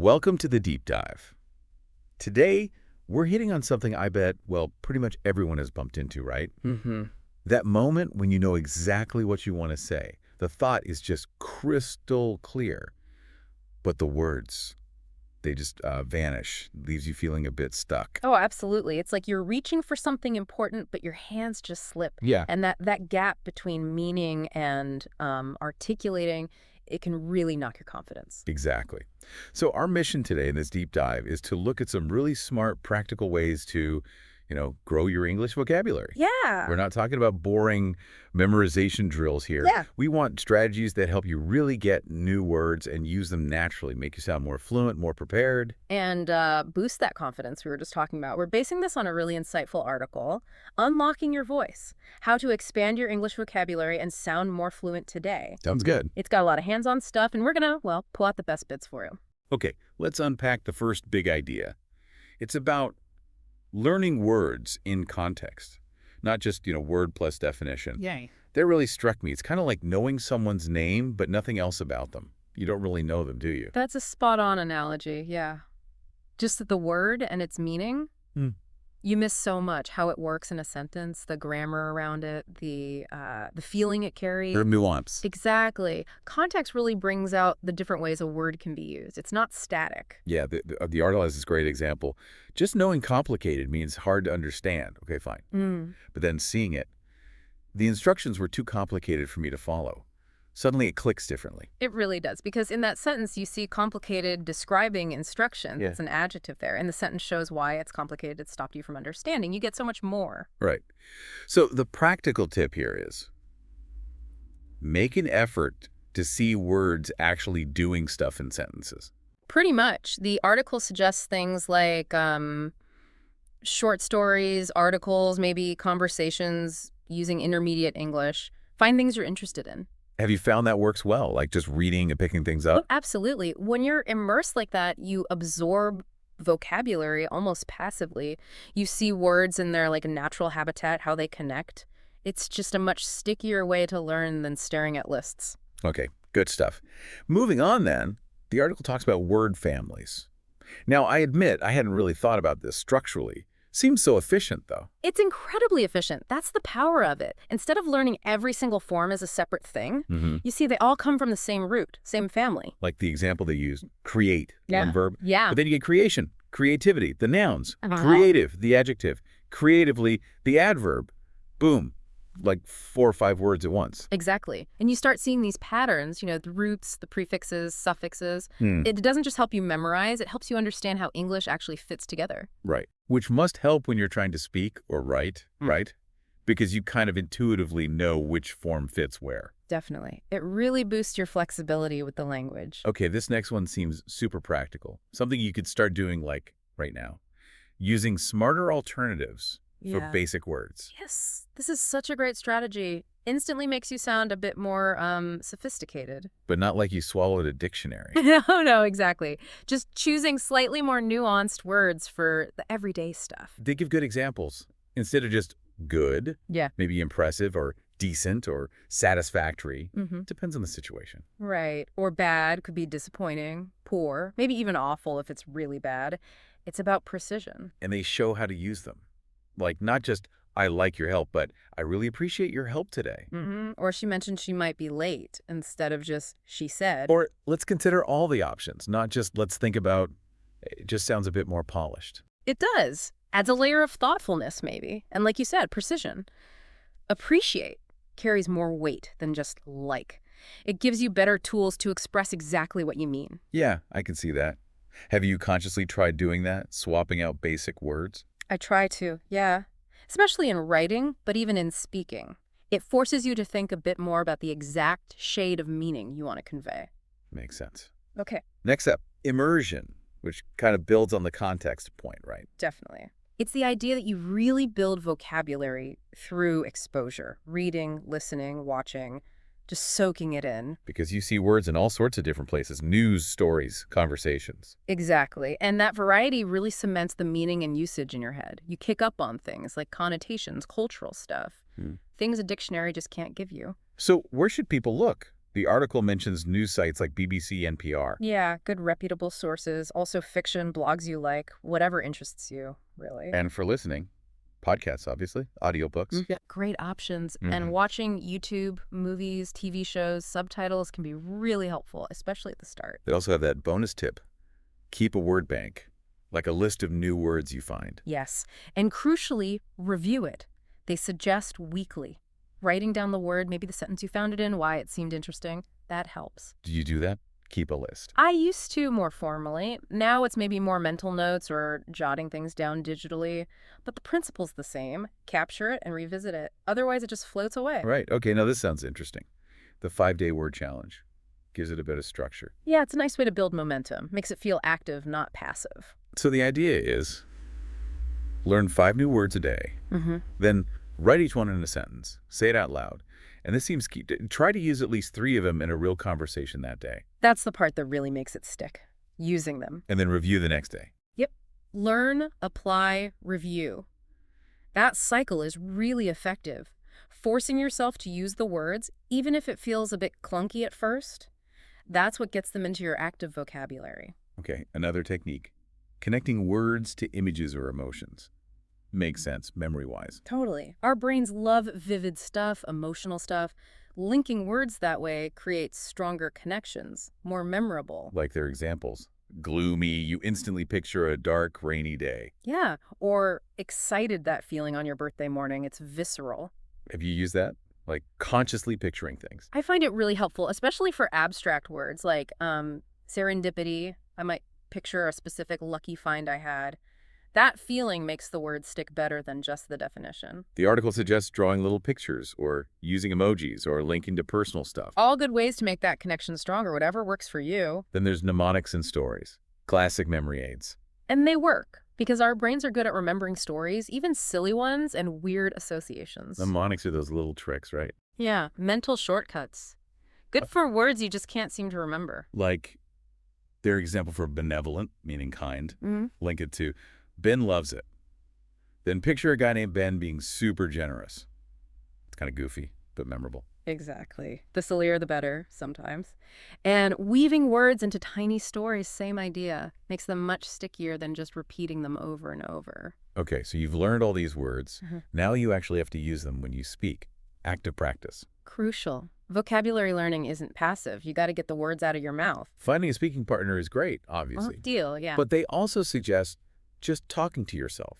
Welcome to the Deep Dive. Today, we're hitting on something I bet, well, pretty much everyone has bumped into, right? Mm-hmm. That moment when you know exactly what you want to say. The thought is just crystal clear, but the words, they just vanish, leaves you feeling a bit stuck. Oh, absolutely. It's like you're reaching for something important, but your hands just slip. Yeah. And that gap between meaning and articulating, it can really knock your confidence. Exactly. So our mission today in this deep dive is to look at some really smart, practical ways to, grow your English vocabulary. We're Yeah. not talking about boring memorization drills here. Yeah. We want strategies that help you really get new words and use them naturally, make you sound more fluent, more prepared. And boost that confidence we were just talking about. We're basing this on a really insightful article, Unlocking Your Voice, How to Expand Your English Vocabulary and Sound More Fluent Today. Sounds good. It's got a lot of hands-on stuff, and we're going to, well, pull out the best bits for you. Okay, let's unpack the first big idea. It's about learning words in context, not just, word plus definition. Yay. That really struck me. It's kind of like knowing someone's name, but nothing else about them. You don't really know them, do you? That's a spot-on analogy, yeah. Just the word and its meaning, you miss so much, how it works in a sentence, the grammar around it, the feeling it carries. Or nuance. Exactly. Context really brings out the different ways a word can be used. It's not static. Yeah, the article has this great example. Just knowing complicated means hard to understand. Okay, fine. But then seeing it, the instructions were too complicated for me to follow. Suddenly it clicks differently. It really does, because in that sentence you see complicated describing instructions. Yeah. It's an adjective there, and the sentence shows why it's complicated. It stopped you from understanding. You get so much more. Right. So the practical tip here is make an effort to see words actually doing stuff in sentences. Pretty much. The article suggests things like short stories, articles, maybe conversations using intermediate English. Find things you're interested in. Have you found that works well, like just reading and picking things Oh, up? absolutely. When you're immersed like that, you absorb vocabulary almost passively. You see words in their like natural habitat, how they connect. It's just a much stickier way to learn than staring at lists. Okay, good stuff. Moving on then, the article talks about word families. Now, I admit I hadn't really thought about this structurally. Seems so efficient, though. It's incredibly efficient. That's the power of it. Instead of learning every single form as a separate thing, you see they all come from the same root, same family. Like the example they used, create, Yeah. one verb. Yeah. But then you get creation, creativity, the nouns, Uh-huh. creative, the adjective, creatively, the adverb. Boom, like 4 or 5 words at once. Exactly. And you start seeing these patterns, the roots, the prefixes, suffixes. Hmm. It doesn't just help you memorize, it helps you understand how English actually fits together. Right. Which must help when you're trying to speak or write, right? Because you kind of intuitively know which form fits where. Definitely. It really boosts your flexibility with the language. Okay, this next one seems super practical. Something you could start doing like right now. Using smarter alternatives for basic words. Yes, this is such a great strategy. Instantly makes you sound a bit more sophisticated. But not like you swallowed a dictionary. No, exactly. Just choosing slightly more nuanced words for the everyday stuff. They give good examples. Instead of just good, Yeah. maybe impressive or decent or satisfactory. Depends on the situation. Right. Or bad could be disappointing, poor, maybe even awful if it's really bad. It's about precision. And they show how to use them. Like not just, I like your help, but I really appreciate your help today. Or she mentioned she might be late instead of just she said. Or let's consider all the options, not just let's think about, it just sounds a bit more polished. It does. Adds a layer of thoughtfulness maybe. And like you said, precision. Appreciate carries more weight than just like. It gives you better tools to express exactly what you mean. Yeah, I can see that. Have you consciously tried doing that, swapping out basic words? I try to, yeah. Especially in writing, but even in speaking. It forces you to think a bit more about the exact shade of meaning you want to convey. Makes sense. Okay, Next up, immersion, which kind of builds on the context point, right? definitely. It's the idea that you really build vocabulary through exposure, reading, listening, watching, just soaking it in. Because you see words in all sorts of different places, news, stories, conversations. Exactly. And that variety really cements the meaning and usage in your head. You kick up on things like connotations, cultural stuff, things a dictionary just can't give you. So where should people look? The article mentions news sites like BBC, NPR. Yeah, good reputable sources, also fiction, blogs you like, whatever interests you, really. And for listening, podcasts, obviously, audiobooks. Yeah. Great options. And Mhm. watching YouTube, movies, TV shows, subtitles can be really helpful, especially at the start. They also have that bonus tip. Keep a word bank, like a list of new words you find. Yes. And crucially, review it. They suggest weekly. Writing down the word, maybe the sentence you found it in, why it seemed interesting, that helps. Do you do that? Keep a list. I used to more formally. Now it's maybe more mental notes or jotting things down digitally. But the principle's the same. Capture it and revisit it. Otherwise, it just floats away. Right. Okay, now this sounds interesting. The 5-day word challenge gives it a bit of structure. Yeah, it's a nice way to build momentum. Makes it feel active, not passive. So the idea is learn 5 new words a day, Mm-hmm. then write each one in a sentence, say it out loud. And this seems key. Try to use at least 3 of them in a real conversation that day, That's the part that really makes it stick. Using them. and then review the next day. Yep. Learn, apply, review. That cycle is really effective. Forcing yourself to use the words, even if it feels a bit clunky at first, that's what gets them into your active vocabulary. Okay, another technique. Connecting words to images or emotions. Makes sense, memory-wise. Totally. Our brains love vivid stuff, emotional stuff. Linking words that way creates stronger connections, more memorable. Like their examples. Gloomy, you instantly picture a dark, rainy day. Yeah, or excited, that feeling on your birthday morning. It's visceral. Have you used that? Like consciously picturing things. I find it really helpful, especially for abstract words like serendipity. I might picture a specific lucky find I had. That feeling makes the word stick better than just the definition. The article suggests drawing little pictures or using emojis or linking to personal stuff. All good ways to make that connection stronger, whatever works for you. Then there's mnemonics and stories. Classic memory aids. And they work, because our brains are good at remembering stories, even silly ones and weird associations. Mnemonics are those little tricks, right? Yeah, mental shortcuts. Good for words you just can't seem to remember. Like their example for benevolent, meaning kind. Mm-hmm. Link it to Ben loves it. Then picture a guy named Ben being super generous. It's kind of goofy, but memorable. Exactly. The sillier the better, sometimes. And weaving words into tiny stories, same idea. Makes them much stickier than just repeating them over and over. Okay, so you've learned all these words. Mhm. Now you actually have to use them when you speak. Active practice. Crucial. Vocabulary learning isn't passive. You got to get the words out of your mouth. Finding a speaking partner is great, obviously. Deal, yeah. But they also suggest just talking to yourself,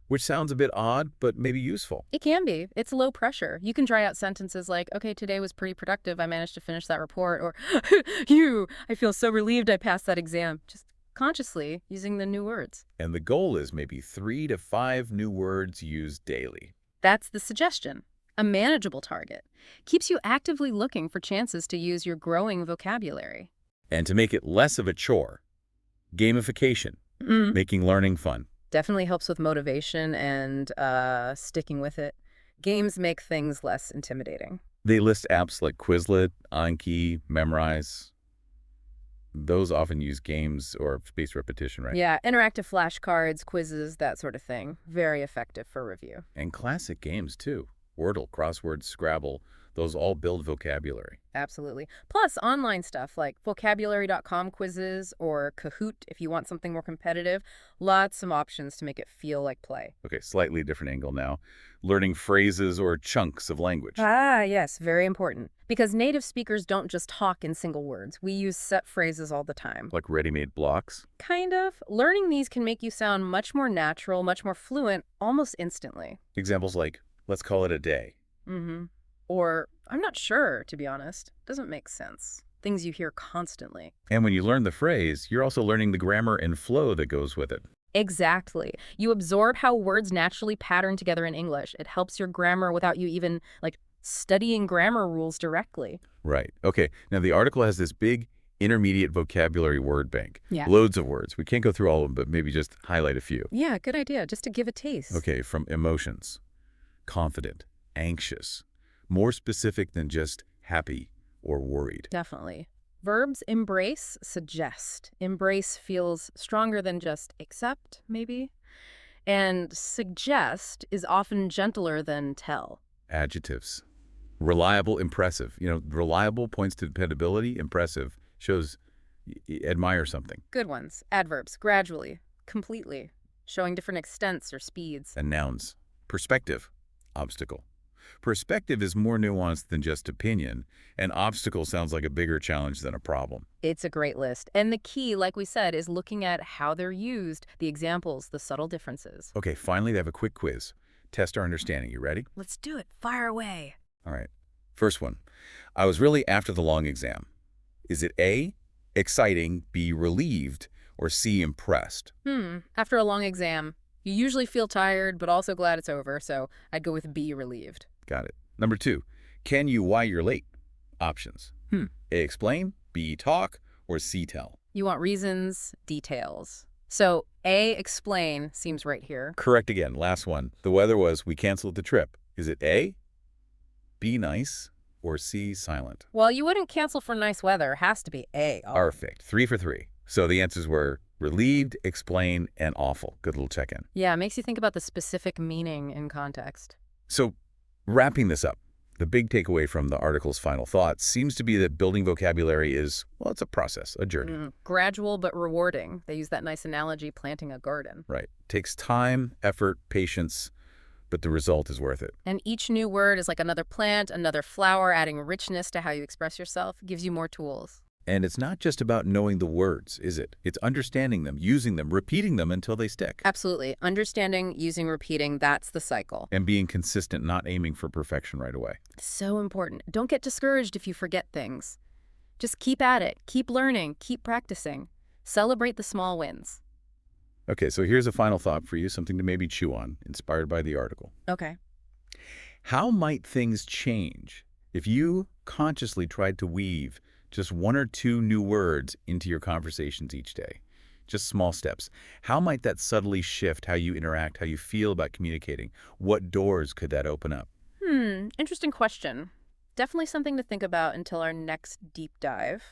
which sounds a bit odd, but maybe useful. It can be. It's low pressure. You can dry out sentences like, okay, today was pretty productive. I managed to finish that report. Or, I feel so relieved I passed that exam. Just consciously using the new words. And the goal is maybe 3 to 5 new words used daily. That's the suggestion. A manageable target. Keeps you actively looking for chances to use your growing vocabulary. And to make it less of a chore, gamification, making learning fun. Definitely helps with motivation and sticking with it. Games make things less intimidating. They list apps like Quizlet, Anki, Memrise. Those often use games or spaced repetition, right? Yeah, interactive flashcards, quizzes, that sort of thing. Very effective for review. And classic games, too. Wordle, crossword, Scrabble, those all build vocabulary. Absolutely. Plus, online stuff like vocabulary.com quizzes or Kahoot if you want something more competitive. Lots of options to make it feel like play. Okay, slightly different angle now. Learning phrases or chunks of language. Ah, yes, very important. Because native speakers don't just talk in single words. We use set phrases all the time. Like ready-made blocks. Kind of. Learning these can make you sound much more natural, much more fluent, almost instantly. Examples like, let's call it a day. Mm-hmm. Or, I'm not sure, to be honest. Doesn't make sense. Things you hear constantly. And when you learn the phrase, you're also learning the grammar and flow that goes with it. Exactly. You absorb how words naturally pattern together in English. It helps your grammar without you even, studying grammar rules directly. Right. Okay, now the article has this big intermediate vocabulary word bank. Yeah. Loads of words. We can't go through all of them, but maybe just highlight a few. Yeah, good idea, just to give a taste. Okay, from emotions, confident, anxious, more specific than just happy or worried. Definitely. Verbs embrace, suggest. Embrace feels stronger than just accept, maybe. And suggest is often gentler than tell. Adjectives, Reliable, impressive. Reliable points to dependability. Impressive shows admire something. Good ones. Adverbs. Gradually. Completely. Showing different extents or speeds. And nouns. Perspective. Obstacle. Perspective is more nuanced than just opinion, and obstacle sounds like a bigger challenge than a problem. It's a great list. And the key, like we said, is looking at how they're used, the examples, the subtle differences. Okay, finally, they have a quick quiz. Test our understanding. You ready? Let's do it. Fire away. All right. First one. I was really after the long exam. Is it A, exciting, B, relieved, or C, impressed? After a long exam, you usually feel tired, but also glad it's over, so I'd go with B, relieved. Got it. Number 2. Can you why you're late? Options. A, explain, B, talk, or C, tell. You want reasons, details. So A, explain, seems right here. Correct again. Last one. The weather was we canceled the trip. Is it A, B, nice, or C, silent? Well, you wouldn't cancel for nice weather. Has to be A. Oh. Perfect. 3 for 3. So the answers were relieved, explain, and awful. Good little check-in. Yeah, it makes you think about the specific meaning in context. So wrapping this up, the big takeaway from the article's final thoughts seems to be that building vocabulary is, well, it's a process, a journey. Gradual but rewarding. They use that nice analogy, planting a garden. Right. Takes time, effort, patience, but the result is worth it. And each new word is like another plant, another flower, adding richness to how you express yourself, gives you more tools. And it's not just about knowing the words, is it? It's understanding them, using them, repeating them until they stick. Absolutely. Understanding, using, repeating, that's the cycle. And being consistent, not aiming for perfection right away. So important. Don't get discouraged if you forget things. Just keep at it. Keep learning. Keep practicing. Celebrate the small wins. Okay, so here's a final thought for you, something to maybe chew on, inspired by the article. Okay. How might things change if you consciously tried to weave just 1 or 2 new words into your conversations each day? Just small steps. How might that subtly shift how you interact, how you feel about communicating? What doors could that open up? Interesting question. Definitely something to think about until our next deep dive.